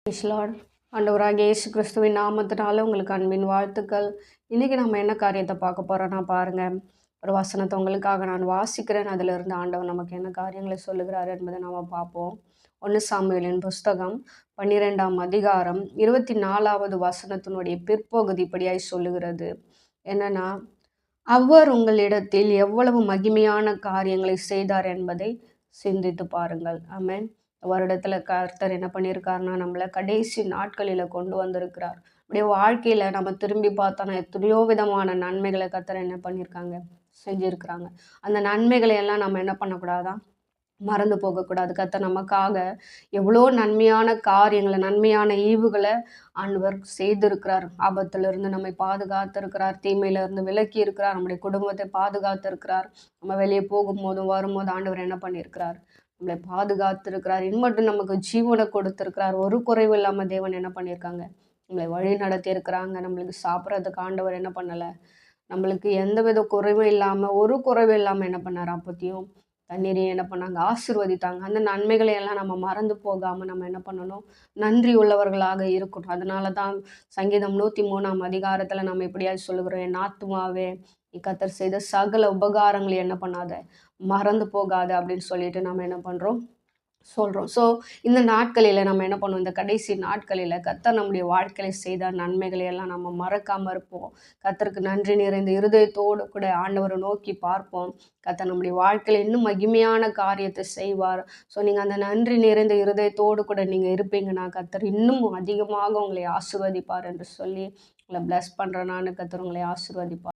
Price Lord. ஆண்டவராகிய இயேசு கிறிஸ்துவின் நாமத்தினால உங்களுக்கு அன்பின் வாழ்த்துக்கள். இன்றைக்கி நம்ம என்ன காரியத்தை பார்க்க போகிறோன்னா பாருங்கள், ஒரு வசனத்தை உங்களுக்காக நான் வாசிக்கிறேன். அதிலிருந்து ஆண்டவர் நமக்கு என்ன காரியங்களை சொல்லுகிறார் என்பதை நம்ம பார்ப்போம். 1 சாமுவேலின் புஸ்தகம் 12ஆம் அதிகாரம் 24வது வசனத்தினுடைய பிற்பகுதி இப்படியாய் சொல்லுகிறது. என்னன்னா, அவர் உங்களிடத்தில் எவ்வளவு மகிமையான காரியங்களை செய்தார் என்பதை சிந்தித்து பாருங்கள். ஆமென். வருடத்துல கர்த்தர் என்ன பண்ணியிருக்காருன்னா, நம்மளை கடைசி நாட்களில கொண்டு வந்திருக்கிறார். அப்படியே வாழ்க்கையில நம்ம திரும்பி பார்த்தோன்னா எத்தனையோ விதமான நன்மைகளை கர்த்தர் என்ன பண்ணியிருக்காங்க, செஞ்சிருக்கிறாங்க. அந்த நன்மைகளை எல்லாம் நம்ம என்ன பண்ணக்கூடாதான், மறந்து போகக்கூடாது. கர்த்தர் நமக்காக எவ்வளோ நன்மையான காரியங்களை, நன்மையான ஈவுகளை ஆண்டவர் செய்திருக்கிறார். ஆபத்திலிருந்து நம்மை பாதுகாத்திருக்கிறார், தீமையிலிருந்து விலக்கி இருக்கிறார், நம்முடைய குடும்பத்தை பாதுகாத்திருக்கிறார். நம்ம வெளியே போகும்போதும் வரும்போது ஆண்டவர் என்ன பண்ணியிருக்கிறார், நம்மளை பாதுகாத்திருக்கிறார். இன்னும் நமக்கு ஜீவனை கொடுத்திருக்கிறார். ஒரு குறைவு இல்லாமல் தேவன் என்ன பண்ணியிருக்காங்க, நம்மளை வழி நடத்தி இருக்கிறாங்க. நம்மளுக்கு சாப்பிட்றதுக்கு ஆண்டவர் என்ன பண்ணலை, நம்மளுக்கு எந்த வித குறைவும் இல்லாமல், ஒரு குறைவு இல்லாமல் என்ன பண்ணார், அப்பத்தையும் தண்ணீரையும் என்ன பண்ணாங்க, ஆசீர்வதித்தாங்க. அந்த நன்மைகளை எல்லாம் நம்ம மறந்து போகாமல் நம்ம என்ன பண்ணணும், நன்றி உள்ளவர்களாக இருக்கணும். அதனால தான் சங்கீதம் 103ஆம் அதிகாரத்தில் நம்ம எப்படியாவது சொல்லுகிறோம், என் ஆத்துமாவே நீ கர்த்தர் செய்த சகல உபகாரங்களை என்ன பண்ணாத, மறந்து போகாது அப்படின்னு சொல்லிட்டு நம்ம என்ன பண்ணுறோம், சொல்கிறோம். ஸோ இந்த நாட்களில் நம்ம என்ன பண்ணுவோம், இந்த கடைசி நாட்களில் கர்த்தர் நம்முடைய வாழ்க்கையில செய்த நன்மைகளை எல்லாம் நம்ம மறக்காமல் இருப்போம். கர்த்தருக்கு நன்றி நிறைந்த இருதயத்தோடு கூட ஆண்டவரை நோக்கி பார்ப்போம். கர்த்தர் நம்முடைய வாழ்க்கையில் இன்னும் மகிமையான காரியத்தை செய்வார். ஸோ நீங்கள் அந்த நன்றி நிறைந்த இருதயத்தோடு கூட நீங்கள் இருப்பீங்கன்னா கர்த்தர் இன்னும் அதிகமாக உங்களை ஆசீர்வதிப்பார் என்று சொல்லி உங்களை பிளஸ் பண்ணுறேன். நான் கர்த்தர் உங்களை ஆசீர்வதிப்பார்.